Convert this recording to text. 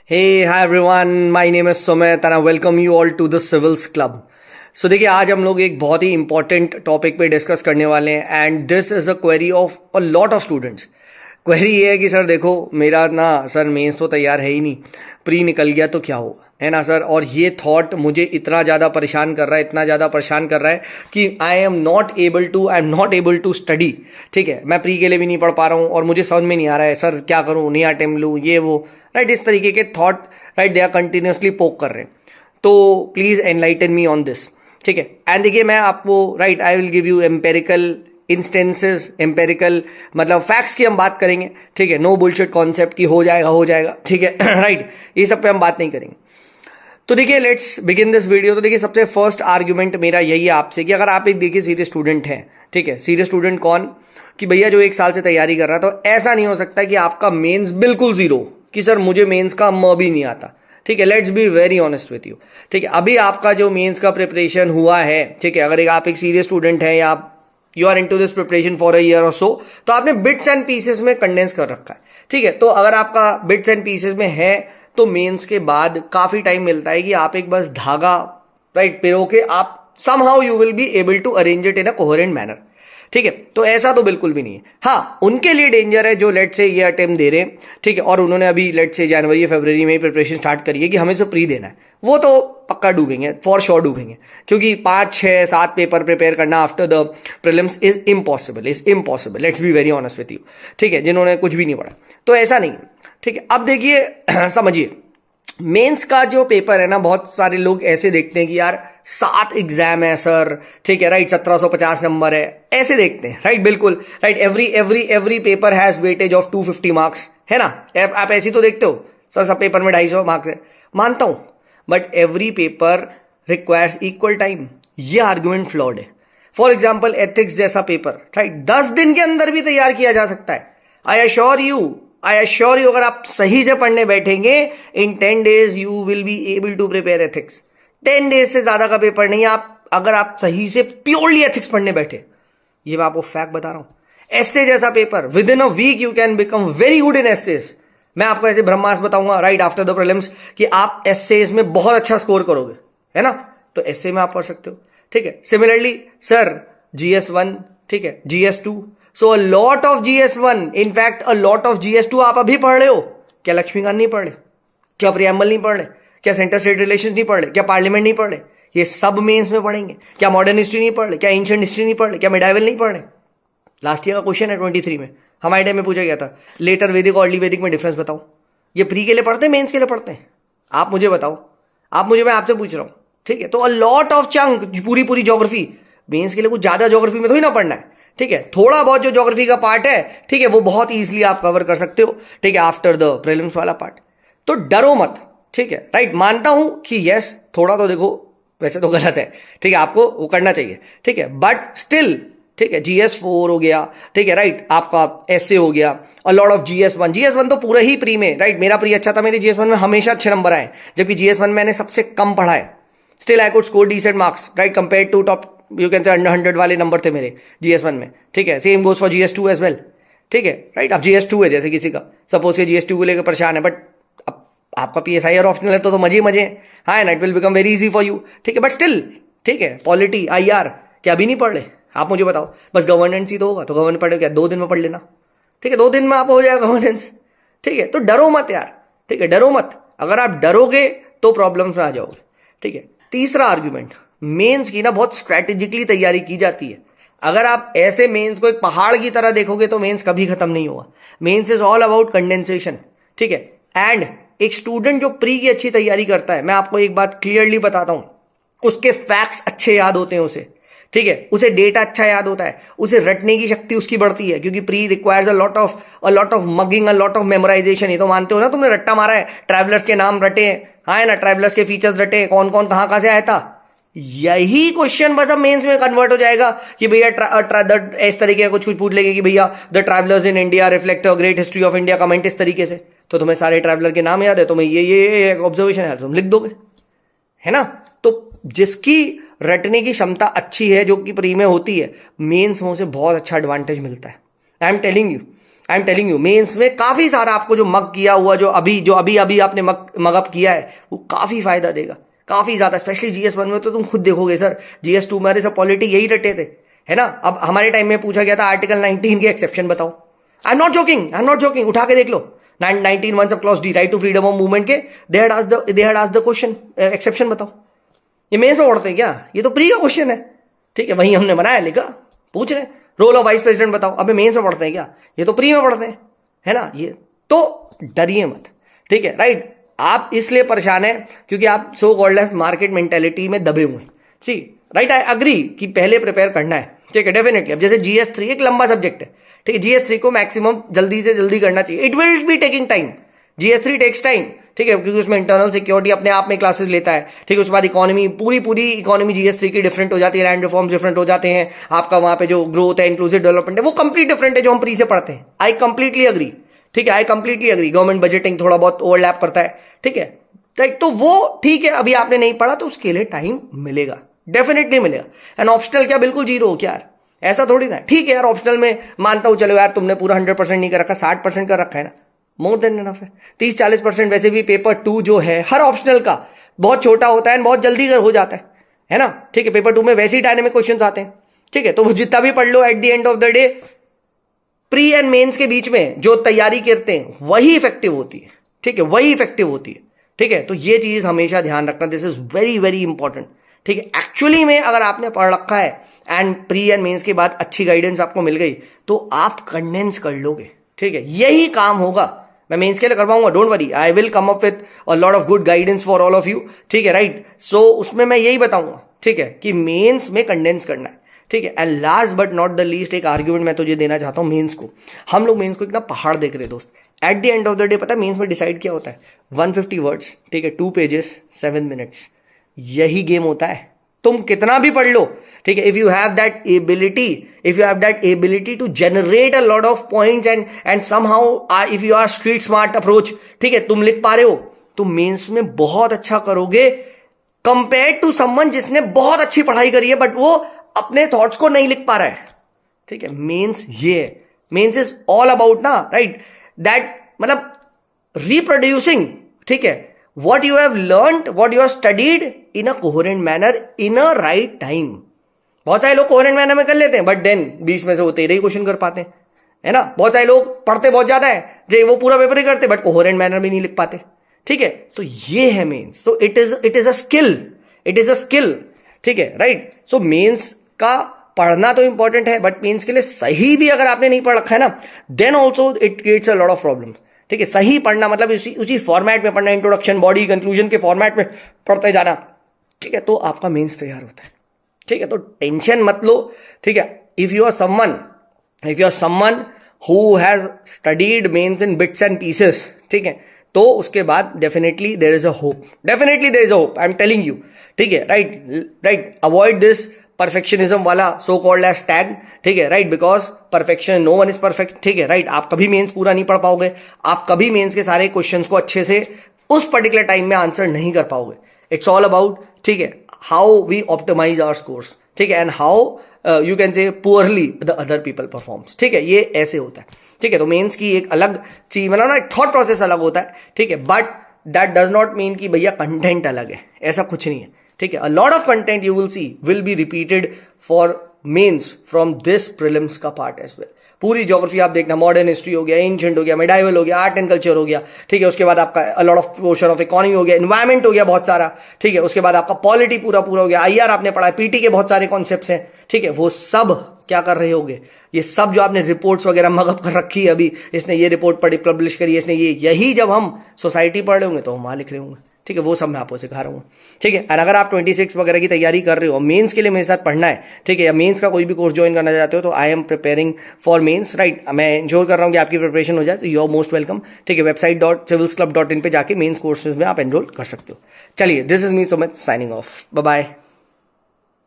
Hi everyone, my name is Sumit and I welcome you all to the Civils Club. So देखिए आज हम लोग एक बहुत ही इंपॉर्टेंट टॉपिक पे डिस्कस करने वाले हैं and this is a query of a lot of students. Query ये है कि सर देखो मेरा ना सर मेंस तो तैयार है ही नहीं, प्री निकल गया तो क्या होगा, है ना सर. और ये थॉट मुझे इतना ज़्यादा परेशान कर रहा है, इतना ज़्यादा परेशान कर रहा है कि I am not able to study. ठीक है, मैं प्री के लिए भी नहीं पढ़ पा रहा हूँ और मुझे समझ में नहीं आ रहा है सर क्या करूँ, नया अटेम्प्ट लूँ, ये वो. राइट, इस तरीके के thought right they are continuously poke कर रहे हैं. तो please enlighten me on this. ठीक है, एंड देखिए मैं आपको right I will give you empirical instances, empirical मतलब फैक्ट्स की हम बात करेंगे. ठीक है, नो बुलशिट कॉन्सेप्ट की हो जाएगा. ठीक है राइट, ये सब पे हम बात नहीं करेंगे. तो देखिए लेट्स बिगिन दिस वीडियो. तो देखिए सबसे फर्स्ट आर्ग्यूमेंट मेरा यही है आपसे कि अगर आप एक देखिए सीरियस स्टूडेंट हैं, ठीक है, सीरियस स्टूडेंट कौन कि भैया जो एक साल से तैयारी कर रहा था, तो ऐसा नहीं हो सकता कि आपका मेंस बिल्कुल जीरो, कि सर मुझे मेंस का म भी नहीं आता. ठीक है, let's be very honest with you. ठीक है, अभी आपका जो मेंस का प्रिपरेशन हुआ है, ठीक है, अगर आप एक सीरियस स्टूडेंट हैं या you are into this preparation for a year और सो, तो आपने बिट्स एंड पीसेस में कंडेंस कर रखा है. ठीक है, तो अगर आपका बिट्स एंड पीसेस में है तो मेंस के बाद काफी टाइम मिलता है कि आप एक बस धागा राइट पिरो के आप somehow you will be able to arrange it in a coherent manner. ठीक है, तो ऐसा तो बिल्कुल भी नहीं है. हाँ, उनके लिए डेंजर है जो लेट से ये अटेम्प्ट दे रहे हैं, ठीक है, और उन्होंने अभी लेट से जनवरी या फरवरी में ही प्रिपरेशन स्टार्ट करी है कि हमें से प्री देना है. वो तो पक्का डूबेंगे, फॉर श्योर डूबेंगे, क्योंकि 5, 6, 7 पेपर प्रिपेयर करना after the prelims is impossible. Let's be very honest with you. ठीक है, जिन्होंने कुछ भी नहीं पढ़ा, तो ऐसा नहीं. ठीक है, अब देखिए समझिए मेंस का जो पेपर है ना, बहुत सारे लोग ऐसे देखते हैं कि यार 7 एग्जाम है सर, ठीक है राइट, 1750 नंबर है, ऐसे देखते हैं. राइट, बिल्कुल right, every paper has weightage of 250 marks, है ना. आप ऐसे तो देखते हो सर सब पेपर में 250 मार्क्स है, मानता हूं, but every paper requires equal time. ये आर्गुमेंट फ्लॉड है. फॉर एग्जाम्पल एथिक्स जैसा पेपर राइट 10 दिन के अंदर भी तैयार किया जा सकता है. आई अश्योर यू अगर आप सही से पढ़ने बैठेंगे in 10 days you will be able to prepare ethics. 10 days से ज्यादा का पेपर नहीं है. आप अगर आप सही से प्योरली एथिक्स पढ़ने बैठे, ये मैं आपको फैक्ट बता रहा हूं. एस्से जैसा paper within a week you can become very good in essays. मैं आपको ऐसे ब्रह्मास्त्र बताऊंगा राइट आफ्टर द प्रीलिम्स कि आप एस्सेस में बहुत अच्छा स्कोर करोगे, है ना. तो एस्से में आप पढ़ सकते हो. ठीक है, सिमिलरली सर GS1, ठीक है, GS2, so a lot of GS1, in fact a lot of GS2 आप अभी पढ़ रहे हो. क्या लक्ष्मीकांत नहीं पढ़ रहे? क्या प्रियम्बल नहीं पढ़ रहे? क्या सेंटर स्टेट रिलेशंस नहीं पढ़ रहे? क्या पार्लियामेंट नहीं पढ़ रहे? ये सब मेंस में पढ़ेंगे. क्या मॉडर्न हिस्ट्री नहीं पढ़ रहे? क्या एंशिएंट हिस्ट्री नहीं पढ़ रहे? क्या मिडाइवल नहीं पढ़ रहे? लास्ट ईयर का क्वेश्चन है 23 में, हमारे टाइम में पूछा गया था, लेटर वैदिक और अर्ली वैदिक में डिफरेंस बताओ. ये प्री के लिए पढ़ते हैं, मेंस के लिए पढ़ते हैं? आप मुझे बताओ, मैं आपसे पूछ रहा हूं. ठीक है, तो अ लॉट ऑफ चंक, पूरी ज्योग्राफी, मेंस के लिए कुछ ज्यादा ज्योग्राफी में थोड़ी ना पढ़ना है. ठीक है, थोड़ा बहुत जो ज्योग्राफी का पार्ट है, ठीक है, वो बहुत इजीली आप कवर कर सकते हो. ठीक है, आफ्टर द प्रीलिम्स वाला पार्ट. तो डरो मत. ठीक है राइट, मानता हूं कि यस थोड़ा तो देखो वैसे तो गलत है, ठीक है, आपको वो करना चाहिए. ठीक है, बट स्टिल ठीक है, GS4 हो गया, ठीक है राइट, आपका एसए हो गया, अ लॉट ऑफ GS1 तो पूरा ही प्री में राइट. मेरा प्री अच्छा था, मेरे GS1 में हमेशा अच्छे नंबर आए, जबकि GS1 मैंने सबसे कम पढ़ा है. Still I could score decent marks right compare to top, you can say under 100 वाले नंबर थे मेरे GS1 में. ठीक है, same goes for GS2 as well. ठीक है राइट, अब GS2 है जैसे किसी का सपोज के GS2 को लेकर परेशान है, बट अब आपका PSI और ऑप्शनल है तो मजे मजे. हाँ, and it will become very easy for you. ठीक है, बट स्टिल ठीक है, पॉलिटी IR क्या अभी नहीं पढ़ रहे? आप मुझे बताओ, बस गवर्नेंस ही तो होगा, तो गवर्नेंस पढ़े क्या 2 दिन में पढ़ लेना. ठीक है, 2 दिन में आप हो जाएगा गवर्नेंस. ठीक है, तो डरो मत यार. ठीक है, डरो मत. अगर आप डरोगे तो प्रॉब्लम्स में आ जाओगे. ठीक है, तीसरा आर्ग्यूमेंट, मेंस की ना बहुत स्ट्रैटेजिकली तैयारी की जाती है. अगर आप ऐसे मेंस को एक पहाड़ की तरह देखोगे तो मेंस कभी खत्म नहीं होगा. Mains is all about condensation. ठीक है, एंड एक स्टूडेंट जो प्री की अच्छी तैयारी करता है, मैं आपको एक बात क्लियरली बताता हूं, उसके फैक्ट्स अच्छे याद होते हैं उसे. ठीक है, उसे डेटा अच्छा याद होता है, उसे रटने की शक्ति उसकी बढ़ती है, क्योंकि pre requires a lot of mugging, a lot of memorisation. ये तो मानते हो ना, तुमने रट्टा मारा है, ट्रैवलर्स के नाम रटे, हाँ है ना, ट्रैवलर्स के फीचर्स रटे, कौन कौन कहां से आया था. यही क्वेश्चन बस अब मेंस में कन्वर्ट हो जाएगा कि भैया इस तरीके का कुछ पूछ लेंगे कि भैया the travellers in India reflect a great history of India, comment इस तरीके से. तो तुम्हें सारे ट्रैवलर के नाम याद है, तुम्हें ये ऑब्जर्वेशन है, तुम लिख दोगे, है ना. तो जिसकी रटने की क्षमता अच्छी है, जो कि प्री में होती है, मेंस में उसे बहुत अच्छा एडवांटेज मिलता है. I am telling you. I am telling you, mains में काफी सारा आपको जो मग किया हुआ, जो अभी आपने मग अप किया है, वो काफी फायदा देगा, काफी ज्यादा। स्पेशली GS1 में तो तुम खुद देखोगे सर, GS2 में सब पॉलिटी यही रटे थे, है ना। अब हमारे टाइम में पूछा गया था आर्टिकल 19 के एक्सेप्शन बताओ। आई एम नॉट जोकिंग, उठा के देख लो। 19(1) सब clause D, right to freedom of movement के, they had asked the question, exception बताओ। ये मेंस में पढ़ते हैं क्या? ये तो प्री का क्वेश्चन है, ठीक है, वही हमने बनाया, लिखा, पूछ रहे रोल ऑफ वाइस प्रेसिडेंट बताओ। अबे मेंस में पढ़ते हैं क्या? ये तो प्री में पढ़ते हैं, है ना। ये तो डरिए मत, ठीक है, राइट। आप इसलिए परेशान है क्योंकि आप सो कॉल्ड मार्केट मेंटेलिटी में दबे हुए हैं, ठीक, राइट। आई अग्री कि पहले प्रिपेयर करना है, ठीक है, डेफिनेटली। अब जैसे GS3 एक लंबा सब्जेक्ट है, ठीक है, GS3 को मैक्सिमम जल्दी से जल्दी करना चाहिए। It will be taking time, GS3 takes time, ठीक है, क्योंकि उसमें इंटरनल सिक्योरिटी अपने आप में क्लासेस लेता है, ठीक है। उसके बाद इकोनॉमी, पूरी इकोनॉमी GS3 की डिफरेंट हो जाती है, लैंड रिफॉर्म्स डिफरेंट हो जाते हैं, आपका वहां पे जो ग्रोथ है, इंक्लूसिव डेवलपमेंट है, वो कंप्लीट डिफरेंट है जो हम प्री से पढ़ते हैं। आई कंप्लीटली अग्री, ठीक है, I completely agree. Government budgeting थोड़ा बहुत ओवरलैप करता है, ठीक है, राइट। तो वो ठीक है, अभी आपने नहीं पढ़ा तो उसके लिए टाइम मिलेगा, डेफिनेटली मिलेगा। एंड ऑप्शनल क्या बिल्कुल जीरो हो क्या यार? ऐसा थोड़ी ना, ठीक है यार, ऑप्शनल में मानता हूं, चलो यार तुमने पूरा 100% नहीं कर रखा, 60% कर रखा है ना, मोर देन एनफ है। 30-40% वैसे भी पेपर 2 जो है हर ऑप्शनल का बहुत छोटा होता है, बहुत जल्दी हो जाता है ना, ठीक है। पेपर 2 में वैसे ही डायनेमिक क्वेश्चंस आते हैं, ठीक है। तो वो जितना भी पढ़ लो, at the end of the day pre and mains के बीच में जो तैयारी करते हैं वही इफेक्टिव होती है, ठीक है, वही इफेक्टिव होती है, ठीक है। तो ये चीज हमेशा ध्यान रखना, this is very very important, ठीक है। एक्चुअली में अगर आपने पढ़ रखा है एंड प्री एंड मेंस के बाद अच्छी गाइडेंस आपको मिल गई तो आप कंडेंस कर लोगे, ठीक है। यही काम होगा, मैं मेंस के लिए करवाऊंगा, don't worry, I will come up with a lot of good guidance for all of you, ठीक है, राइट। सो उसमें मैं यही बताऊंगा, ठीक है, कि मेंस में कंडेंस करना है, ठीक है। And last but not the least एक आर्ग्यूमेंट मैं तुझे देना चाहता हूं मेंस को। हम लोग मेंस को इतना पहाड़ देख रहे दोस्त, eight the end of the day पता है मेंस में डिसाइड क्या होता है? 150 वर्ड्स, ठीक है, 2 पेजेस 7 मिनट्स, यही गेम होता है। तुम कितना भी पढ़ लो, ठीक है, if you have that ability to generate a lot of points and somehow if you are street smart approach, ठीक है, तुम लिख पा रहे हो तो मेंस में बहुत अच्छा करोगे कंपेयर टू समवन जिसने बहुत अच्छी पढ़ाई करी है बट वो अपने थॉट्स को नहीं लिख पा रहा है, ठीक है। मेंस ये है, मेंस इज ऑल अबाउट ना, राइट, दैट मतलब रिप्रोड्यूसिंग, ठीक है, what you have learned, what you have studied in a coherent manner in a right time। बहुत सारे लोग कोहेरेंट मैनर में कर लेते हैं बट देन 20 में से वो 13 ही क्वेश्चन कर पाते हैं, है ना। बहुत सारे लोग पढ़ते बहुत ज्यादा है, जो वो पूरा पेपर ही करते बट कोहेरेंट मैनर में नहीं लिख पाते, ठीक है। तो ये है मेंस, तो इट इज अ स्किल, ठीक है, राइट। सो मेंस का पढ़ना तो इंपॉर्टेंट है बट मेंस के लिए सही भी अगर आपने नहीं पढ़ रखा है ना, then also it creates a lot of problem, ठीक है। सही पढ़ना मतलब उसी फॉर्मेट में पढ़ना, इंट्रोडक्शन, बॉडी, कंक्लूजन के फॉर्मेट में पढ़ते जाना, ठीक है, तो आपका मेंस तैयार होता है, ठीक है। तो टेंशन मत लो, ठीक है। If you are someone who has studied mains in bits and pieces, ठीक है, तो उसके बाद definitely there is a hope, I am telling you, ठीक है, राइट। अवॉइड दिस परफेक्शनिज्म वाला सो कॉल्ड एज टैग, ठीक है, right, because perfection, no one is perfect, ठीक है, राइट। आप कभी मेंस पूरा नहीं पढ़ पाओगे, आप कभी मेंस के सारे क्वेश्चंस को अच्छे से उस पर्टिकुलर टाइम में आंसर नहीं कर पाओगे। इट्स ऑल अबाउट, ठीक है, how we optimize our scores, ठीक है, and how you can say poorly the other people performs, ठीक है, ये ऐसे होता है, ठीक है। तो मेंस की एक अलग चीज मतलब ना, एक थॉट प्रोसेस अलग होता है, ठीक है, but that does not mean कि भैया कंटेंट अलग है, ऐसा कुछ नहीं है, ठीक है। A lot of content you will see will be repeated for mains from this prelims का पार्ट एज वेल। पूरी ज्योग्राफी आप देखना, मॉडर्न हिस्ट्री हो गया, एंशिएंट हो गया, मेडाइवल हो गया, आर्ट एंड कल्चर हो गया, ठीक है, उसके बाद आपका अ lot of portion of economy हो गया, एनवायरमेंट हो गया बहुत सारा, ठीक है, उसके बाद आपका पॉलिटी पूरा हो गया, IR आपने पढ़ा है, PT के बहुत सारे कॉन्सेप्ट्स हैं, ठीक है, वो सब क्या कर रहे होगे, ये सब जो आपने रिपोर्ट्स वगैरह मगअप कर रखी है, अभी इसने ये रिपोर्ट पढ़ी, पब्लिश करी, इसने यही जब हम सोसाइटी पढ़ रहे होंगे तो हम वहां लिख रहे होंगे, ठीक है, वो सब मैं आपको सिखा रहा हूँ, ठीक है। और अगर आप 26 वगैरह की तैयारी कर रहे हो, मेंस के लिए मेरे साथ पढ़ना है, ठीक है, या मेंस का कोई भी कोर्स ज्वाइन करना चाहते हो तो I am preparing for mains, right. मैं इंश्योर कर रहा हूँ कि आपकी प्रिपरेशन हो जाए, तो यू आर मोस्ट वेलकम, ठीक है। website.civilsclub.in पे जाके मेंस कोर्सेज में आप एनरोल कर सकते हो। चलिए, this is me Sumit signing off, bye bye.